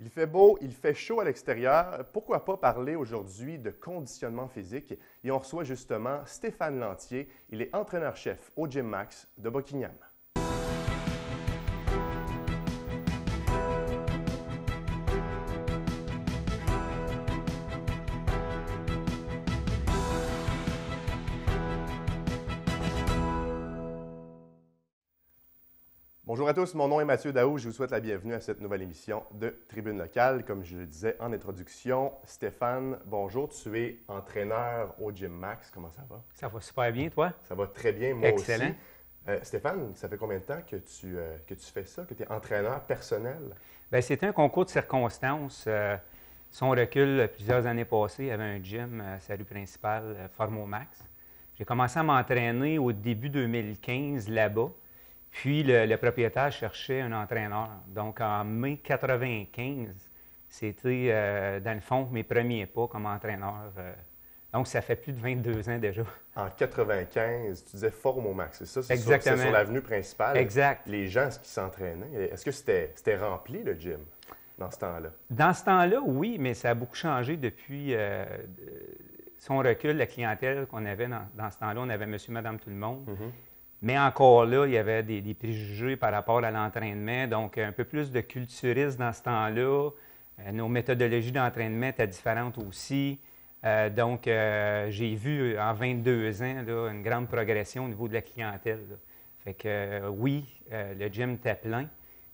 Il fait beau, il fait chaud à l'extérieur. Pourquoi pas parler aujourd'hui de conditionnement physique? Et on reçoit justement Stéphane Lantier. Il est entraîneur-chef au Gym Max de Buckingham. Bonjour à tous, mon nom est Mathieu Daou. Je vous souhaite la bienvenue à cette nouvelle émission de Tribune locale. Comme je le disais en introduction, Stéphane, bonjour, tu es entraîneur au Gym Max. Comment ça va? Ça va super bien, toi? Ça va très bien, moi Excellent. aussi. Stéphane, ça fait combien de temps que tu fais ça, que tu es entraîneur personnel? Bien, c'était un concours de circonstances. Si on recule plusieurs années passées, il y avait un gym à sa rue principale, Formo Max. J'ai commencé à m'entraîner au début 2015 là-bas. Puis le propriétaire cherchait un entraîneur. Donc en mai 95, c'était dans le fond mes premiers pas comme entraîneur. Donc ça fait plus de 22 ans déjà. En 95, tu disais Formo Max, c'est ça? Exactement. C'est sur l'avenue principale. Exact. Les gens qui s'entraînaient, est-ce que c'était rempli le gym dans ce temps-là? Dans ce temps-là, oui, mais ça a beaucoup changé depuis. Si on recule, la clientèle qu'on avait dans ce temps-là, on avait monsieur, madame, tout le monde. Mm-hmm. Mais encore là, il y avait des préjugés par rapport à l'entraînement. Donc, un peu plus de culturisme dans ce temps-là. Nos méthodologies d'entraînement étaient différentes aussi. Donc, j'ai vu en 22 ans là, une grande progression au niveau de la clientèle. Là. Fait que oui, le gym était plein,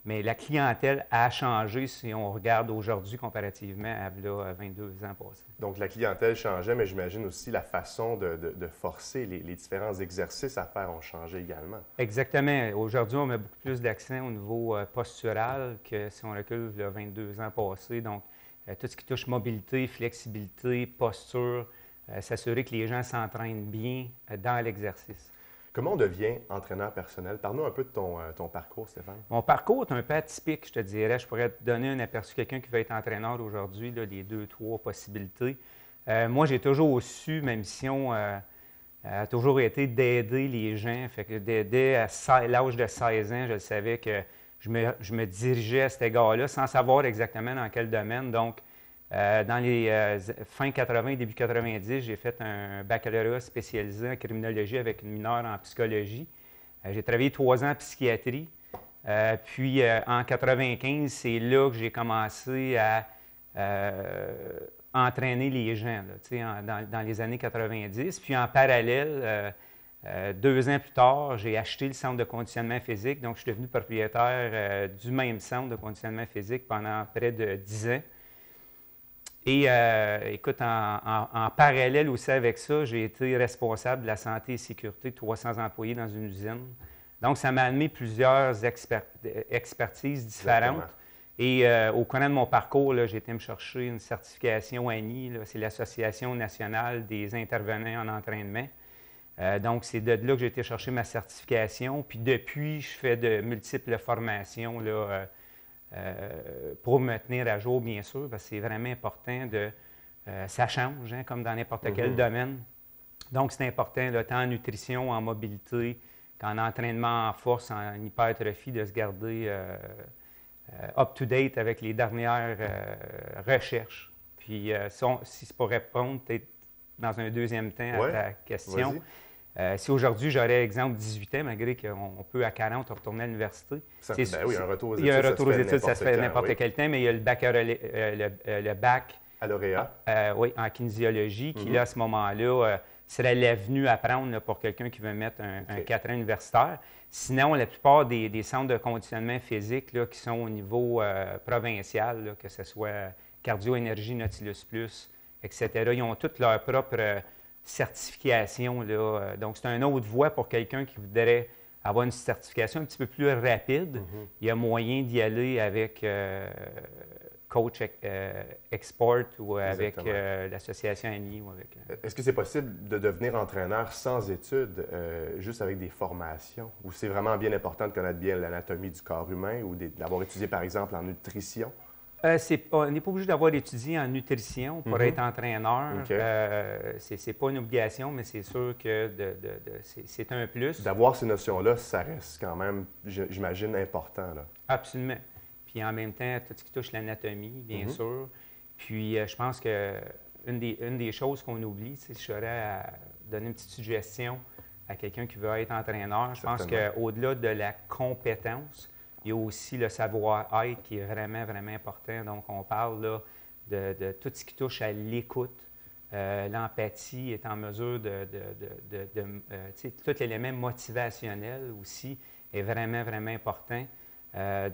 mais la clientèle a changé si on regarde aujourd'hui comparativement à là, 22 ans passés. Donc, la clientèle changeait, mais j'imagine aussi la façon de forcer les différents exercices à faire ont changé également. Exactement. Aujourd'hui, on met beaucoup plus d'accent au niveau postural que si on recule là, 22 ans passés. Donc, tout ce qui touche mobilité, flexibilité, posture, s'assurer que les gens s'entraînent bien dans l'exercice. Comment on devient entraîneur personnel? Parle-nous un peu de ton parcours, Stéphane. Mon parcours est un peu atypique, je te dirais. Je pourrais te donner un aperçu de quelqu'un qui veut être entraîneur aujourd'hui, là, les 2-3 possibilités. Moi, j'ai toujours su, ma mission a toujours été d'aider les gens. Fait que d'aider à l'âge de 16 ans, je savais que je me dirigeais à cet égard-là sans savoir exactement dans quel domaine. Donc, dans les fin 80, début 90, j'ai fait un baccalauréat spécialisé en criminologie avec une mineure en psychologie. J'ai travaillé 3 ans en psychiatrie. Puis, en 95, c'est là que j'ai commencé à entraîner les gens, là, dans les années 90. Puis, en parallèle, 2 ans plus tard, j'ai acheté le centre de conditionnement physique. Donc, je suis devenu propriétaire du même centre de conditionnement physique pendant près de 10 ans. Et écoute, en parallèle aussi avec ça, j'ai été responsable de la santé et sécurité de 300 employés dans une usine. Donc, ça m'a amené plusieurs expertises différentes. Exactement. Et au cours de mon parcours, j'ai été me chercher une certification ANI, c'est l'Association nationale des intervenants en entraînement. Donc, c'est de là que j'ai été chercher ma certification. Puis depuis, je fais de multiples formations là, pour me tenir à jour, bien sûr, parce que c'est vraiment important ça change, hein, comme dans n'importe quel domaine. Donc, c'est important, là, tant en nutrition, en mobilité, qu'en entraînement en force, en hypertrophie, de se garder up-to-date avec les dernières recherches. Puis, si c'est pour répondre peut-être dans un deuxième temps à ta question, si aujourd'hui j'aurais, exemple, 18 ans, malgré qu'on peut à 40 retourner à l'université. Oui, un retour aux études. Il y a un retour aux études, ça se fait quand, n'importe quel temps, mais il y a le bac à lauréat. Oui, en kinésiologie, qui là, à ce moment-là, serait l'avenue à prendre là, pour quelqu'un qui veut mettre un 4 ans universitaire. Sinon, la plupart des centres de conditionnement physique là, qui sont au niveau provincial, là, que ce soit Cardio Énergie, Nautilus Plus, etc., ils ont toutes leurs propres certifications. Là. Donc, c'est une autre voie pour quelqu'un qui voudrait avoir une certification un petit peu plus rapide. Il y a moyen d'y aller avec Coach Export ou avec l'association ANI. Est-ce que c'est possible de devenir entraîneur sans études, juste avec des formations? Ou c'est vraiment bien important de connaître bien l'anatomie du corps humain ou d'avoir étudié, par exemple, en nutrition? On n'est pas obligé d'avoir étudié en nutrition pour être entraîneur. Okay. C'est pas une obligation, mais c'est sûr que c'est un plus. D'avoir ces notions-là, ça reste quand même, j'imagine, important. Là. Absolument. puis en même temps, tout ce qui touche l'anatomie, bien sûr. Puis je pense qu'une des choses qu'on oublie, si j'aurais à donner une petite suggestion à quelqu'un qui veut être entraîneur, je pense qu'au-delà de la compétence, il y a aussi le savoir-être qui est vraiment, vraiment important. Donc, on parle là, de tout ce qui touche à l'écoute. L'empathie est en mesure tout l'élément motivationnel aussi est vraiment, vraiment important.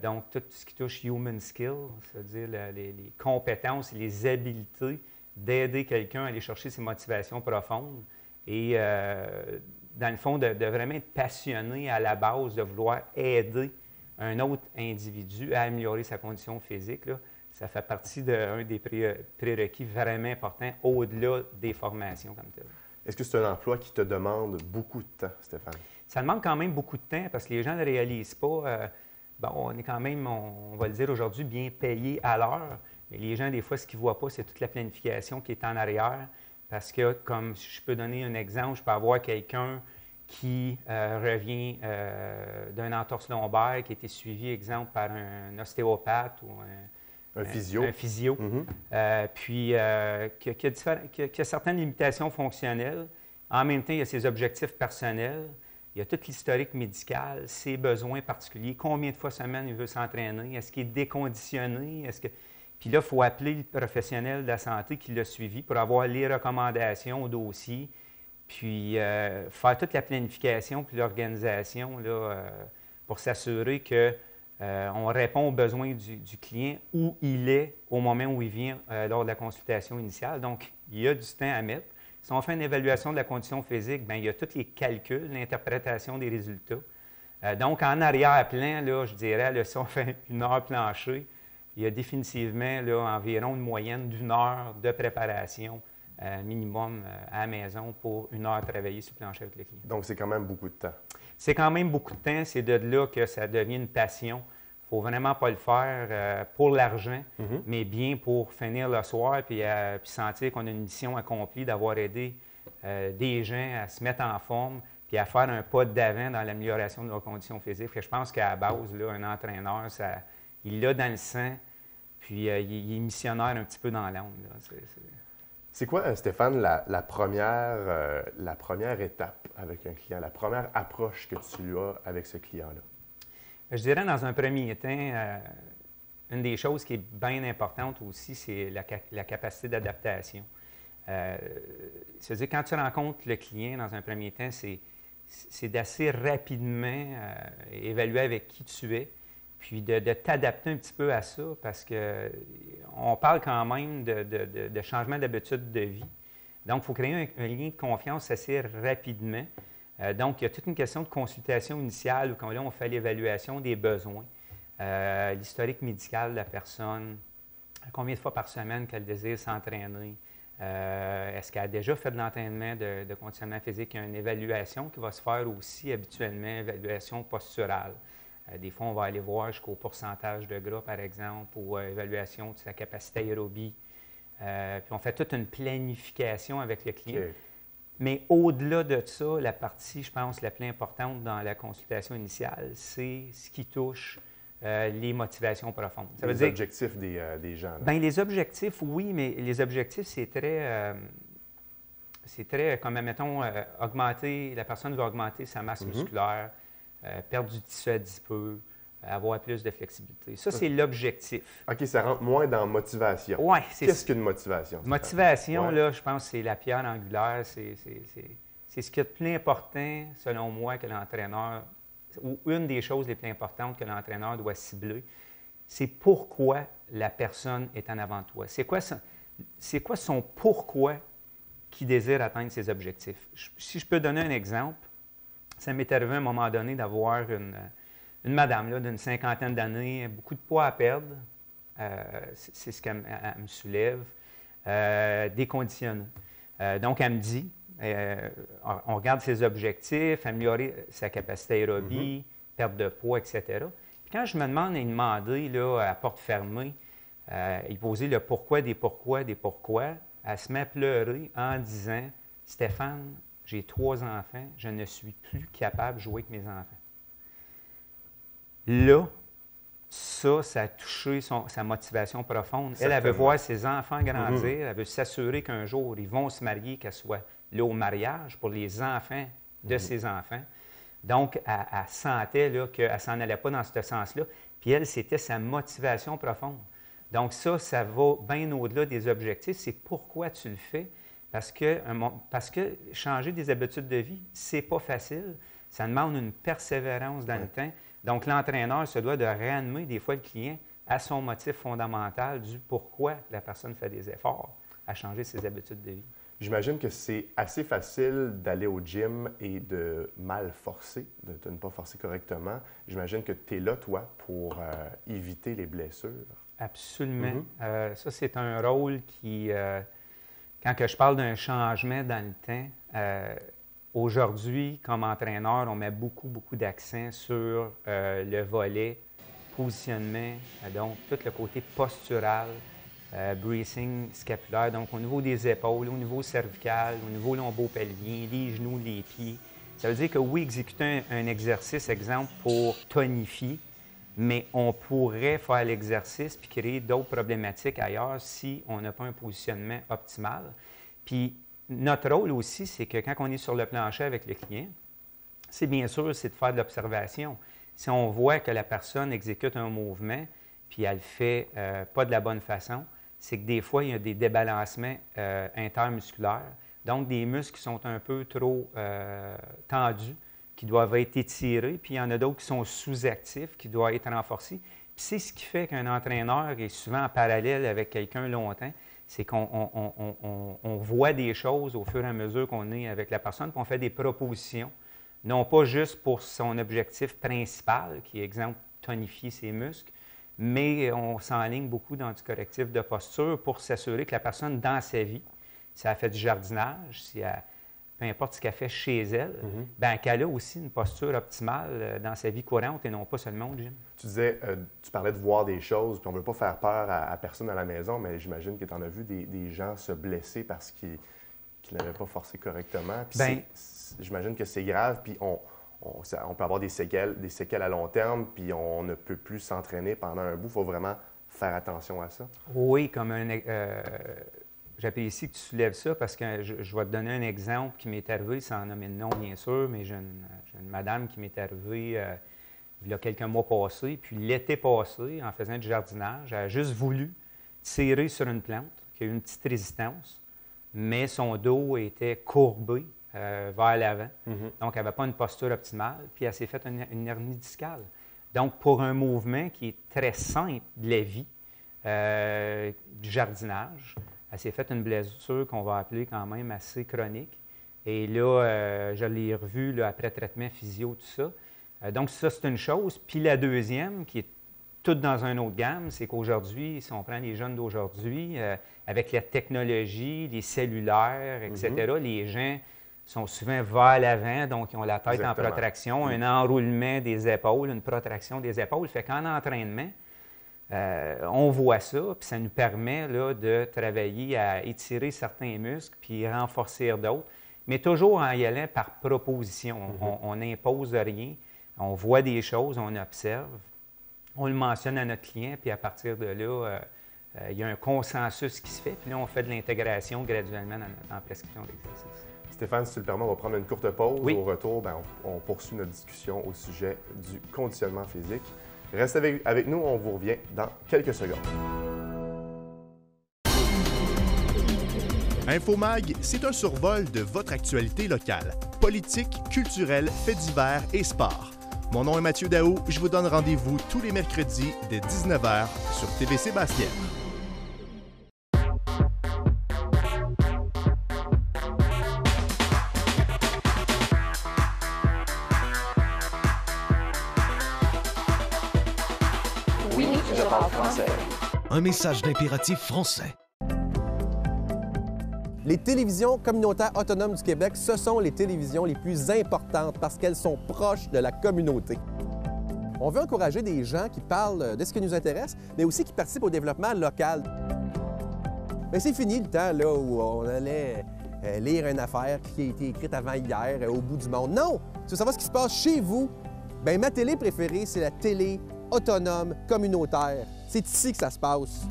Donc, tout ce qui touche human skills, c'est-à-dire les compétences et les habiletés d'aider quelqu'un à aller chercher ses motivations profondes et, dans le fond, de vraiment être passionné à la base, de vouloir aider un autre individu à améliorer sa condition physique, là, ça fait partie d'un des prérequis vraiment importants au-delà des formations comme telles. Est-ce que c'est un emploi qui te demande beaucoup de temps, Stéphane? Ça demande quand même beaucoup de temps parce que les gens ne le réalisent pas. Bon, on est quand même, on va le dire aujourd'hui, bien payé à l'heure. Mais les gens, des fois, ce qu'ils ne voient pas, c'est toute la planification qui est en arrière. Parce que, comme je peux donner un exemple, je peux avoir quelqu'un qui revient d'un entorse lombaire, qui a été suivi, exemple, par un ostéopathe ou un physio. Puis qui a certaines limitations fonctionnelles. En même temps, il y a ses objectifs personnels. Il y a tout l'historique médical, ses besoins particuliers, combien de fois semaine il veut s'entraîner, est-ce qu'il est déconditionné, Puis là, il faut appeler le professionnel de la santé qui l'a suivi pour avoir les recommandations au dossier, puis faire toute la planification puis l'organisation là, pour s'assurer qu'on répond aux besoins du client où il est au moment où il vient lors de la consultation initiale. Donc, il y a du temps à mettre. Si on fait une évaluation de la condition physique, bien, il y a tous les calculs, l'interprétation des résultats. Donc, en arrière-plan, là, je dirais, là, si on fait 1 heure plancher, il y a définitivement là, environ une moyenne d'1 heure de préparation minimum à la maison pour 1 heure travailler sur le plancher avec le client. Donc, c'est quand même beaucoup de temps. C'est quand même beaucoup de temps. C'est de là que ça devient une passion. Il ne faut vraiment pas le faire pour l'argent, mais bien pour finir le soir puis sentir qu'on a une mission accomplie, d'avoir aidé des gens à se mettre en forme puis à faire un pas d'avant dans l'amélioration de leurs conditions physiques. Je pense qu'à la base, là, un entraîneur, il l'a dans le sang, puis il est missionnaire un petit peu dans l'âme. C'est quoi, Stéphane, la première étape avec un client, la première approche que tu as avec ce client-là? Je dirais, dans un premier temps, une des choses qui est bien importante aussi, c'est la capacité d'adaptation. C'est-à-dire, quand tu rencontres le client dans un premier temps, c'est d'assez rapidement évaluer avec qui tu es, puis de t'adapter un petit peu à ça, parce qu'on parle quand même de changement d'habitude de vie. Donc, il faut créer un lien de confiance assez rapidement. Donc, il y a toute une question de consultation initiale où là, on fait l'évaluation des besoins, l'historique médical de la personne, combien de fois par semaine qu'elle désire s'entraîner, est-ce qu'elle a déjà fait de l'entraînement de conditionnement physique? Il y a une évaluation qui va se faire aussi habituellement, évaluation posturale. Des fois, on va aller voir jusqu'au pourcentage de gras, par exemple, ou évaluation de sa capacité aérobie. Puis on fait toute une planification avec le client. Okay. Mais au-delà de ça, la partie, je pense, la plus importante dans la consultation initiale, c'est ce qui touche les motivations profondes. Ça veut dire objectifs des gens. Bien, les objectifs, oui, mais les objectifs, c'est très comme, admettons, la personne veut augmenter sa masse musculaire, perdre du tissu adipeux, avoir plus de flexibilité. Ça, c'est l'objectif. OK, ça rentre moins dans motivation. Oui. Qu'est-ce qu'une motivation? Motivation, là, je pense que c'est la pierre angulaire. C'est ce qui est le plus important, selon moi, que l'entraîneur, ou une des choses les plus importantes que l'entraîneur doit cibler, c'est pourquoi la personne est en avant de toi. C'est quoi son pourquoi qui désire atteindre ses objectifs? Si je peux donner un exemple, ça m'est arrivé à un moment donné d'avoir une madame là, d'une 50aine d'années, beaucoup de poids à perdre, c'est ce qu'elle me soulève, déconditionnée. Donc, elle me dit, on regarde ses objectifs, améliorer sa capacité aérobie, perte de poids, etc. Puis quand je me demande et demander là, à porte fermée, il posait le pourquoi des pourquoi des pourquoi, elle se met à pleurer en disant « Stéphane, j'ai 3 enfants, je ne suis plus capable de jouer avec mes enfants. » Là, ça a touché sa motivation profonde. Certainement. Elle veut voir ses enfants grandir, elle veut s'assurer qu'un jour, ils vont se marier, qu'elle soit là au mariage pour les enfants de ses enfants. Donc, elle sentait qu'elle ne s'en allait pas dans ce sens-là. Puis elle, c'était sa motivation profonde. Donc ça va bien au-delà des objectifs. C'est pourquoi tu le fais. Parce que changer des habitudes de vie, c'est pas facile. Ça demande une persévérance dans le temps. Donc, l'entraîneur se doit de réanimer des fois le client à son motif fondamental du pourquoi la personne fait des efforts à changer ses habitudes de vie. J'imagine que c'est assez facile d'aller au gym et de mal forcer, de ne pas forcer correctement. J'imagine que tu es là, toi, pour éviter les blessures. Absolument. Ça, c'est un rôle qui, quand que je parle d'un changement dans le temps, aujourd'hui, comme entraîneur, on met beaucoup d'accent sur le volet positionnement, donc tout le côté postural, bracing scapulaire, donc au niveau des épaules, au niveau cervical, au niveau lombo-pelvien, les genoux, les pieds. Ça veut dire que oui, exécuter un exercice, exemple, pour tonifier, mais on pourrait faire l'exercice puis créer d'autres problématiques ailleurs si on n'a pas un positionnement optimal. Puis notre rôle aussi, c'est que quand on est sur le plancher avec le client, c'est bien sûr, c'est de faire de l'observation. Si on voit que la personne exécute un mouvement puis elle ne le fait pas de la bonne façon, c'est que des fois, il y a des débalancements intermusculaires, donc des muscles qui sont un peu trop tendus, qui doivent être étirés, puis il y en a d'autres qui sont sous-actifs, qui doivent être renforcés. Puis c'est ce qui fait qu'un entraîneur est souvent en parallèle avec quelqu'un longtemps, c'est qu'on voit des choses au fur et à mesure qu'on est avec la personne, puis on fait des propositions, non pas juste pour son objectif principal, qui est, exemple, tonifier ses muscles, mais on s'enligne beaucoup dans du correctif de posture pour s'assurer que la personne, dans sa vie, si elle fait du jardinage, peu importe ce qu'elle fait chez elle, bien qu'elle a aussi une posture optimale dans sa vie courante et non pas seulement au gym. Tu disais, tu parlais de voir des choses, puis on ne veut pas faire peur à personne à la maison, mais j'imagine que tu en as vu des gens se blesser parce qu'ils n'avaient pas forcé correctement. Puis j'imagine que c'est grave, puis on peut avoir des séquelles à long terme, puis on ne peut plus s'entraîner pendant un bout. Il faut vraiment faire attention à ça. Oui, comme j'apprécie que tu soulèves ça parce que je vais te donner un exemple qui m'est arrivé, sans nommer de nom, bien sûr, mais j'ai une madame qui m'est arrivée il y a quelques mois passés, puis l'été passé, en faisant du jardinage, elle a juste voulu tirer sur une plante qui a eu une petite résistance, mais son dos était courbé vers l'avant, donc elle n'avait pas une posture optimale, puis elle s'est faite une hernie discale. Donc, pour un mouvement qui est très simple de la vie, du jardinage, elle s'est faite une blessure qu'on va appeler quand même assez chronique. Et là, je l'ai revue là, après traitement physio, tout ça. Donc, ça, c'est une chose. Puis la deuxième, qui est toute dans une autre gamme, c'est qu'aujourd'hui, si on prend les jeunes d'aujourd'hui, avec la technologie, les cellulaires, etc., les gens sont souvent vers l'avant, donc ils ont la tête en protraction, un enroulement des épaules, une protraction des épaules. Fait qu'en entraînement, on voit ça, puis ça nous permet là, de travailler à étirer certains muscles puis renforcer d'autres, mais toujours en y allant par proposition. On n'impose rien, on voit des choses, on observe, on le mentionne à notre client, puis à partir de là, il y a un consensus qui se fait, puis là, on fait de l'intégration graduellement dans la prescription d'exercice. Stéphane, si tu le permets, on va prendre une courte pause. Oui. Au retour, on poursuit notre discussion au sujet du conditionnement physique. Reste avec nous, on vous revient dans quelques secondes. Infomag, c'est un survol de votre actualité locale. Politique, culturelle, faits divers et sport. Mon nom est Mathieu Daou, je vous donne rendez-vous tous les mercredis dès 19h sur TVC Basket. Oui, je parle français. Un message d'impératif français. Les télévisions communautaires autonomes du Québec, ce sont les télévisions les plus importantes parce qu'elles sont proches de la communauté. On veut encourager des gens qui parlent de ce qui nous intéresse, mais aussi qui participent au développement local. Mais c'est fini le temps là, où on allait lire une affaire qui a été écrite avant hier au bout du monde. Non! Tu veux savoir ce qui se passe chez vous? Bien, ma télé préférée, c'est la télé autonome, communautaire. C'est ici que ça se passe.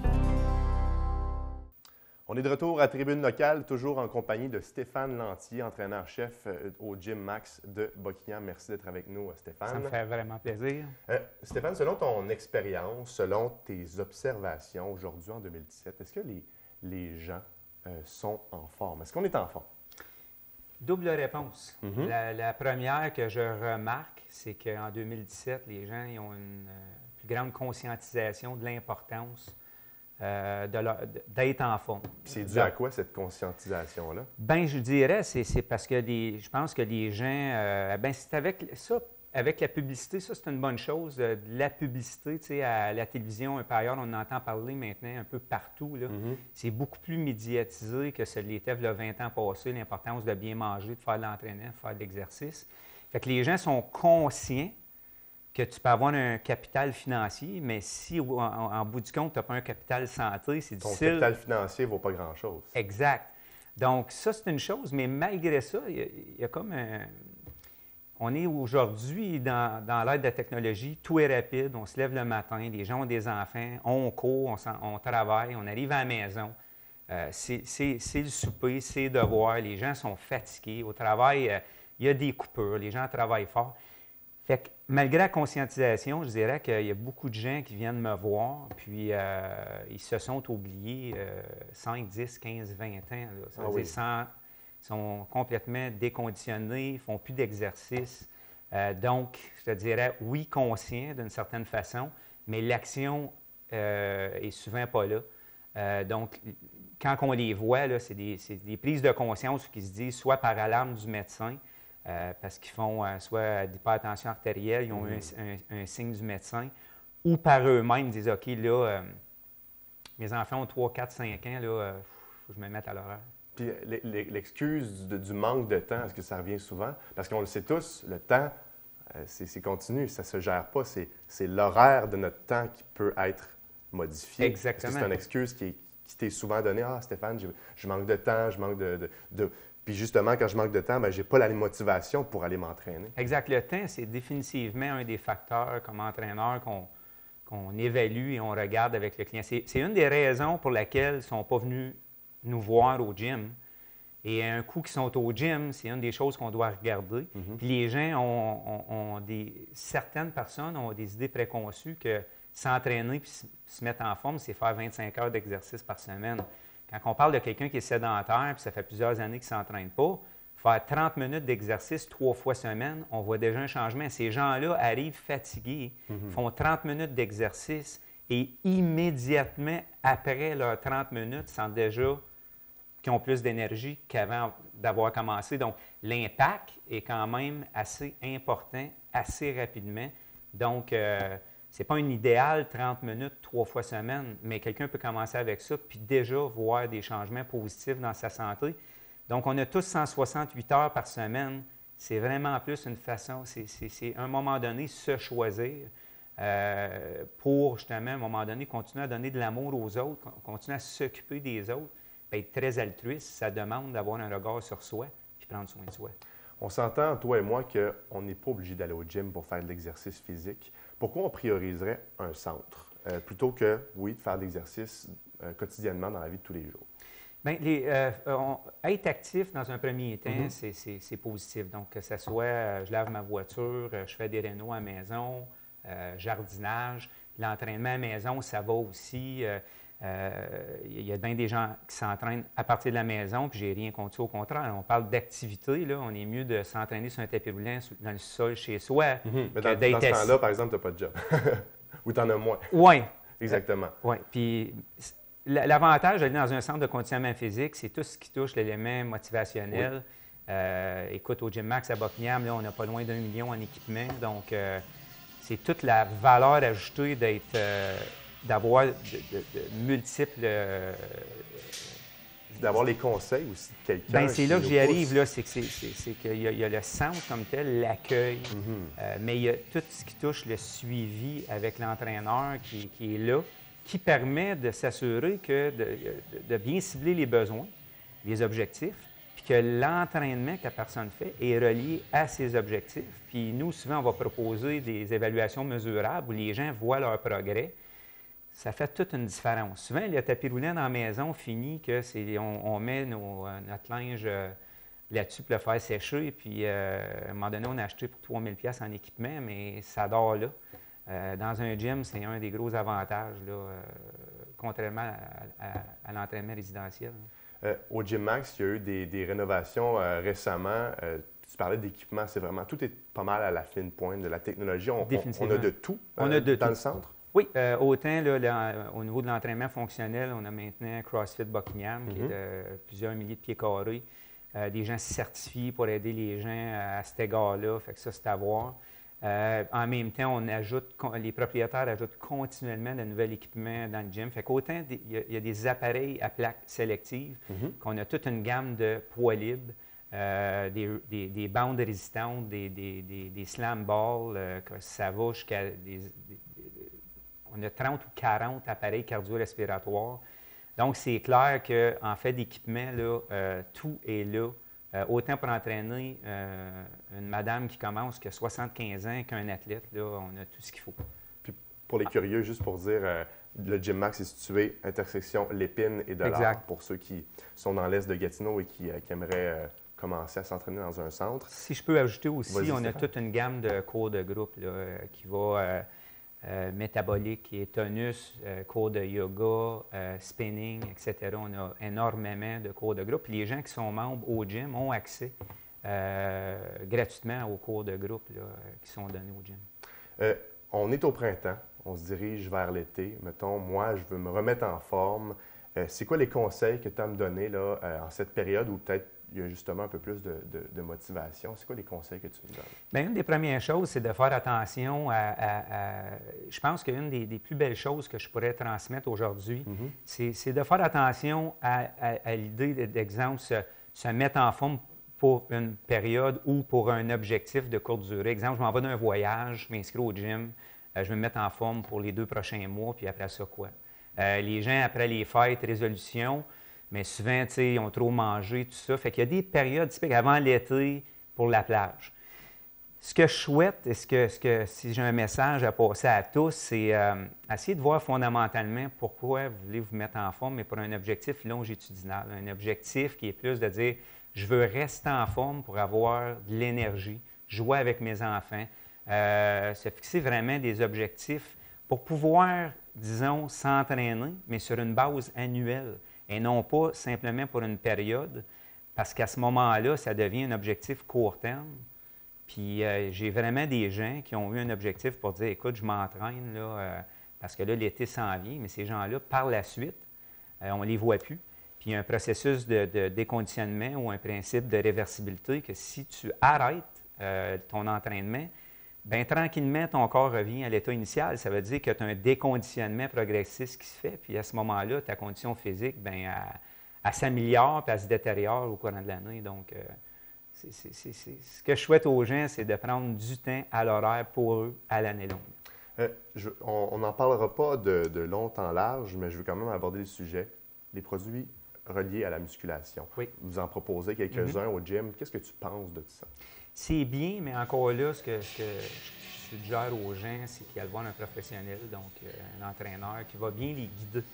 On est de retour à Tribune locale, toujours en compagnie de Stéphane Lantier, entraîneur-chef au Gym Max de Buckingham. Merci d'être avec nous, Stéphane. Ça me fait vraiment plaisir. Stéphane, selon ton expérience, selon tes observations aujourd'hui en 2017, est-ce que les gens sont en forme? Est-ce qu'on est en forme? Double réponse. La première que je remarque, c'est qu'en 2017, les gens ils ont une plus grande conscientisation de l'importance d'être en forme. C'est dû à quoi, cette conscientisation-là? Bien, je dirais, c'est parce que je pense que les gens... c'est avec ça, avec la publicité, ça, c'est une bonne chose. De la publicité, tu sais, à la télévision, un peu ailleurs, on en entend parler maintenant un peu partout. C'est beaucoup plus médiatisé que ce l'était il y a 20 ans passés, l'importance de bien manger, de faire de l'entraînement, de faire de l'exercice. Fait que les gens sont conscients que tu peux avoir un capital financier, mais si en bout du compte, tu n'as pas un capital santé, c'est difficile. Ton capital financier ne vaut pas grand-chose. Exact. Donc, ça, c'est une chose, mais malgré ça, il y a comme un... On est aujourd'hui dans l'ère de la technologie, tout est rapide, on se lève le matin, les gens ont des enfants, on court, on travaille, on arrive à la maison. C'est le souper, c'est le devoir, les gens sont fatigués. Au travail, il y a des coupures, les gens travaillent fort. Fait que, malgré la conscientisation, je dirais qu'il y a beaucoup de gens qui viennent me voir, puis ils se sont oubliés 5, 10, 15, 20 ans. Là. Ça veut dire ils sont complètement déconditionnés, ils ne font plus d'exercice. Donc, je te dirais, oui, conscient d'une certaine façon, mais l'action est souvent pas là. Donc, quand on les voit, c'est des prises de conscience qui se disent soit par alarme du médecin, parce qu'ils font soit d'hypertension artérielle, ils ont un signe du médecin, ou par eux-mêmes, ils disent « OK, là, mes enfants ont 3, 4, 5 ans, là, faut que je me mette à l'horaire. » Puis l'excuse du manque de temps, est-ce que ça revient souvent? Parce qu'on le sait tous, le temps, c'est continu, ça ne se gère pas. C'est l'horaire de notre temps qui peut être modifié. Exactement. Est-ce que c'est une excuse qui t'est souvent donnée? « Ah, Stéphane, je manque de temps, je manque de... » Puis justement, quand je manque de temps, je n'ai pas la motivation pour aller m'entraîner. Exact. Le temps, c'est définitivement un des facteurs comme entraîneur qu'on évalue et on regarde avec le client. C'est une des raisons pour lesquelles ils ne sont pas venus nous voir au gym. Et un coup qu'ils sont au gym, c'est une des choses qu'on doit regarder. Puis les gens certaines personnes ont des idées préconçues que s'entraîner puis se mettre en forme, c'est faire 25 heures d'exercice par semaine. Quand on parle de quelqu'un qui est sédentaire, puis ça fait plusieurs années qu'il ne s'entraîne pas, faire 30 minutes d'exercice 3 fois semaine, on voit déjà un changement. Ces gens-là arrivent fatigués, font 30 minutes d'exercice et immédiatement après leurs 30 minutes, sentent déjà qu'ils ont plus d'énergie qu'avant d'avoir commencé. Donc, l'impact est quand même assez important, assez rapidement. Donc, ce n'est pas un idéal 30 minutes 3 fois semaine, mais quelqu'un peut commencer avec ça puis déjà voir des changements positifs dans sa santé. Donc, on a tous 168 heures par semaine. C'est vraiment plus une façon, c'est à un moment donné se choisir pour justement, à un moment donné, continuer à donner de l'amour aux autres, continuer à s'occuper des autres. Puis être très altruiste, ça demande d'avoir un regard sur soi puis prendre soin de soi. On s'entend, toi et moi, qu'on n'est pas obligé d'aller au gym pour faire de l'exercice physique. Pourquoi on prioriserait un centre plutôt que, oui, de faire de l'exercice quotidiennement dans la vie de tous les jours? Bien, être actif dans un premier temps, c'est positif. Donc, que ce soit je lave ma voiture, je fais des rénaux à la maison, jardinage, l'entraînement à la maison, ça va aussi. Il y a bien des gens qui s'entraînent à partir de la maison, puis j'ai rien contre ça, au contraire. On parle d'activité, là, on est mieux de s'entraîner sur un tapis roulant dans le sol chez soi. Mais dans ce temps-là, par exemple, tu n'as pas de job. Ou tu en as moins. Oui. Exactement. Oui. Puis l'avantage d'aller dans un centre de conditionnement physique, c'est tout ce qui touche l'élément motivationnel. Oui. Écoute, au Gym Max à Buckingham, là, on n'a pas loin d'1 million en équipement. Donc, c'est toute la valeur ajoutée d'avoir de multiples... D'avoir les conseils aussi de quelqu'un. Bien, c'est là que j'y arrive, là, c'est qu'il y a le centre comme tel, l'accueil, mais il y a tout ce qui touche le suivi avec l'entraîneur qui est là, qui permet de s'assurer de bien cibler les besoins, les objectifs, puis que l'entraînement que la personne fait est relié à ses objectifs. Puis nous, souvent, on va proposer des évaluations mesurables où les gens voient leur progrès. Ça fait toute une différence. Souvent, le tapis roulant dans la maison finit que on met notre linge là-dessus pour le faire sécher, puis à un moment donné, on a acheté pour 3 000 $ en équipement, mais ça dort là. Dans un gym, c'est un des gros avantages, là, contrairement à l'entraînement résidentiel. Au Gym Max, il y a eu des rénovations récemment. Tu parlais d'équipement, c'est vraiment, tout est pas mal à la fine pointe de la technologie. On a de tout dans le centre? Oui, autant là, au niveau de l'entraînement fonctionnel, on a maintenant CrossFit Buckingham, qui est de plusieurs milliers de pieds carrés. Des gens certifiés pour aider les gens à cet égard-là, fait que ça, c'est à voir. En même temps, les propriétaires ajoutent continuellement de nouvel équipement dans le gym. Fait qu'autant, il y a des appareils à plaques sélectives, qu'on a toute une gamme de poids libres, des bandes résistantes, des slam balls, que ça va jusqu'à on a 30 ou 40 appareils cardio-respiratoires. Donc, c'est clair qu'en fait d'équipement, tout est là. Autant pour entraîner une madame qui commence qui a 75 ans qu'un athlète, là, on a tout ce qu'il faut. Puis pour les curieux, juste pour dire, le Gym Max est situé intersection Lépine et de l'Arc pour ceux qui sont dans l'est de Gatineau et qui aimeraient commencer à s'entraîner dans un centre. Si je peux ajouter aussi, on a toute une gamme de cours de groupe là, qui va métabolique et tonus, cours de yoga, spinning, etc. On a énormément de cours de groupe. Puis les gens qui sont membres au gym ont accès gratuitement aux cours de groupe là, qui sont donnés au gym. On est au printemps, on se dirige vers l'été. Mettons, moi, je veux me remettre en forme. C'est quoi les conseils que tu as à me donner là, en cette période où peut-être il y a justement un peu plus de motivation? C'est quoi les conseils que tu me donnes? Bien, une des premières choses, c'est de faire attention je pense qu'une des plus belles choses que je pourrais transmettre aujourd'hui, c'est de faire attention à l'idée d'exemple, se mettre en forme pour une période ou pour un objectif de courte durée. Exemple, je m'en vais d'un voyage, je m'inscris au gym, je vais me mettre en forme pour les 2 prochains mois, puis après ça, quoi? Les gens, après les fêtes, résolutions, mais souvent, tu sais, ils ont trop mangé, tout ça. Fait qu'il y a des périodes typiques avant l'été pour la plage. Ce que je souhaite, et si j'ai un message à passer à tous, c'est essayer de voir fondamentalement pourquoi vous voulez vous mettre en forme, mais pour un objectif longitudinal. Un objectif qui est plus de dire, je veux rester en forme pour avoir de l'énergie, jouer avec mes enfants, se fixer vraiment des objectifs pour pouvoir, disons, s'entraîner, mais sur une base annuelle. Et non pas simplement pour une période, parce qu'à ce moment-là, ça devient un objectif court terme. Puis j'ai vraiment des gens qui ont eu un objectif pour dire, écoute, je m'entraîne, là, parce que là, l'été s'en vient, mais ces gens-là, par la suite, on ne les voit plus. Puis il y a un processus de déconditionnement ou un principe de réversibilité que si tu arrêtes ton entraînement, bien, tranquillement, ton corps revient à l'état initial. Ça veut dire que tu as un déconditionnement progressif qui se fait. Puis à ce moment-là, ta condition physique, bien, elle s'améliore puis elle se détériore au courant de l'année. Donc, ce que je souhaite aux gens, c'est de prendre du temps à l'horaire pour eux à l'année longue. On n'en parlera pas de long en large, mais je veux quand même aborder le sujet. Les produits reliés à la musculation. Oui. Vous en proposez quelques-uns au gym. Qu'est-ce que tu penses de ça? C'est bien, mais encore là, ce que je suggère aux gens, c'est qu'ils aillent voir un professionnel, donc un entraîneur qui va bien les guider.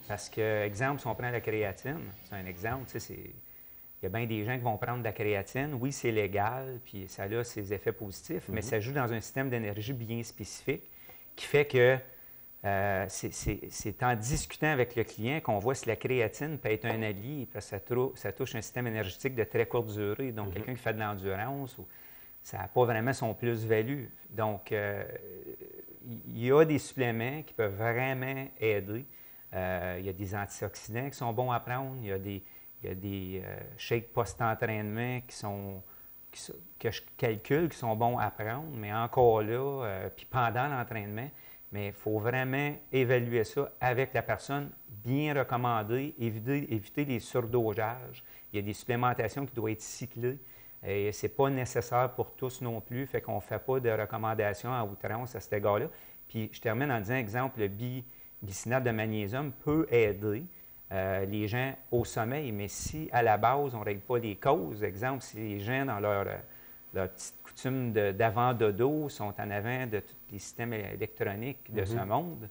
Parce que, exemple, si on prend la créatine, c'est un exemple, tu sais, il y a bien des gens qui vont prendre de la créatine. Oui, c'est légal, puis ça a ses effets positifs, mais ça joue dans un système d'énergie bien spécifique qui fait que c'est en discutant avec le client qu'on voit si la créatine peut être un allié, parce que ça touche un système énergétique de très courte durée. Donc, quelqu'un qui fait de l'endurance, ça n'a pas vraiment son plus-value. Donc, il y a des suppléments qui peuvent vraiment aider. Il y a des antioxydants qui sont bons à prendre. Il y a des shakes post-entraînement que je calcule qui sont bons à prendre, mais encore là, puis pendant l'entraînement, mais il faut vraiment évaluer ça avec la personne, bien recommandé, éviter les surdosages. Il y a des supplémentations qui doivent être cyclées et ce n'est pas nécessaire pour tous non plus, fait qu'on ne fait pas de recommandations à outrance à cet égard-là. Puis je termine en disant, exemple, le biglycinate de magnésium peut aider, les gens au sommeil. Mais si, à la base, on ne règle pas les causes, exemple, si les gens, dans leur petite coutume d'avant-dodo, sont en avant de tous les systèmes électroniques de ce monde,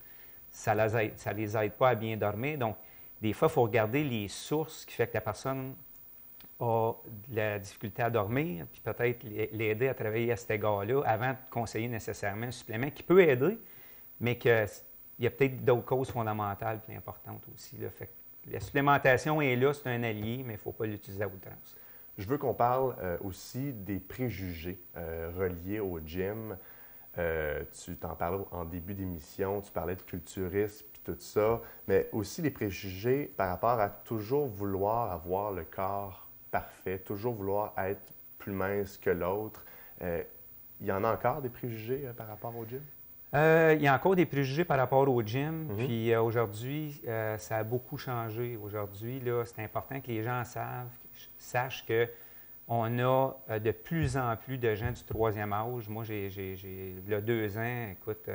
ça ne les aide pas à bien dormir. Donc, des fois, il faut regarder les sources qui font que la personne a de la difficulté à dormir, puis peut-être l'aider à travailler à cet égard-là avant de conseiller nécessairement un supplément qui peut aider, mais qu'il y a peut-être d'autres causes fondamentales plus importantes aussi. Là. Fait que la supplémentation est là, c'est un allié, mais il ne faut pas l'utiliser à outrance. Je veux qu'on parle aussi des préjugés reliés au gym. Tu t'en parlais en début d'émission, tu parlais de culturisme puis tout ça, mais aussi les préjugés par rapport à toujours vouloir avoir le corps parfait, toujours vouloir être plus mince que l'autre. Il y en a encore des préjugés par rapport au gym? Il y a encore des préjugés par rapport au gym, puis aujourd'hui, ça a beaucoup changé. Aujourd'hui, c'est important que les gens sachent qu'on a de plus en plus de gens du troisième âge. Moi, il y a 2 ans, écoute,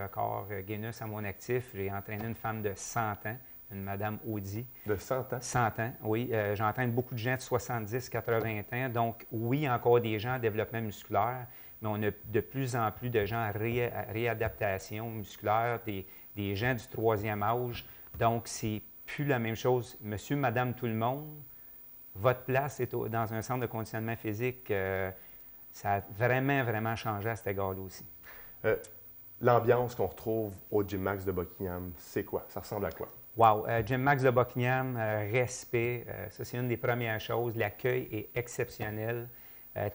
record Guinness à mon actif, j'ai entraîné une femme de 100 ans, une Madame Audi. De 100 ans? 100 ans, oui. J'entraîne beaucoup de gens de 70, 80 ans. Donc, oui, encore des gens en développement musculaire, mais on a de plus en plus de gens en réadaptation musculaire, des gens du troisième âge. Donc, c'est plus la même chose. Monsieur, madame, tout le monde, votre place est dans un centre de conditionnement physique. Ça a vraiment, vraiment changé à cet égard-là aussi. L'ambiance qu'on retrouve au Gym Max de Buckingham, c'est quoi? Ça ressemble à quoi? Wow! Gym Max de Buckingham, respect, ça c'est une des premières choses. L'accueil est exceptionnel,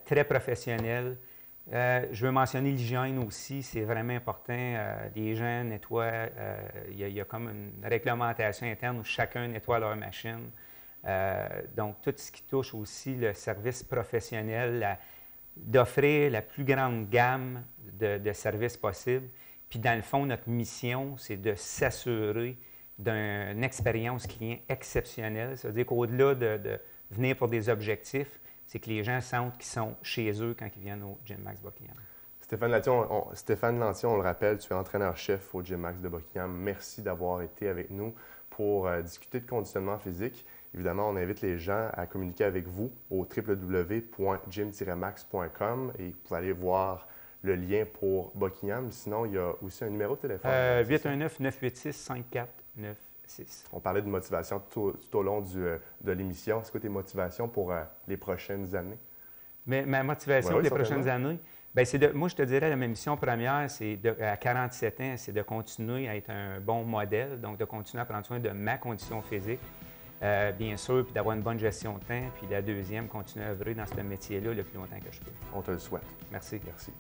très professionnel. Je veux mentionner l'hygiène aussi, c'est vraiment important. Les gens nettoient, il y a comme une réglementation interne où chacun nettoie leur machine. Donc, tout ce qui touche aussi le service professionnel, d'offrir la plus grande gamme de services possibles. Puis, dans le fond, notre mission, c'est de s'assurer d'une expérience client exceptionnelle. C'est-à-dire qu'au-delà de venir pour des objectifs, c'est que les gens sentent qu'ils sont chez eux quand ils viennent au Gym Max Buckingham. Stéphane Lantier, on le rappelle, tu es entraîneur-chef au Gym Max de Buckingham. Merci d'avoir été avec nous pour discuter de conditionnement physique. Évidemment, on invite les gens à communiquer avec vous au www.gym-max.com et vous pouvez aller voir le lien pour Buckingham. Sinon, il y a aussi un numéro de téléphone. 819-986-5496. On parlait de motivation tout au long de l'émission. C'est quoi tes motivations pour les prochaines années? Mais ma motivation pour les prochaines années, bien, moi, je te dirais, la mission première, c'est à 47 ans, c'est de continuer à être un bon modèle, donc de continuer à prendre soin de ma condition physique, bien sûr, puis d'avoir une bonne gestion de temps. Puis la deuxième, continuer à œuvrer dans ce métier-là le plus longtemps que je peux. On te le souhaite. Merci. Merci.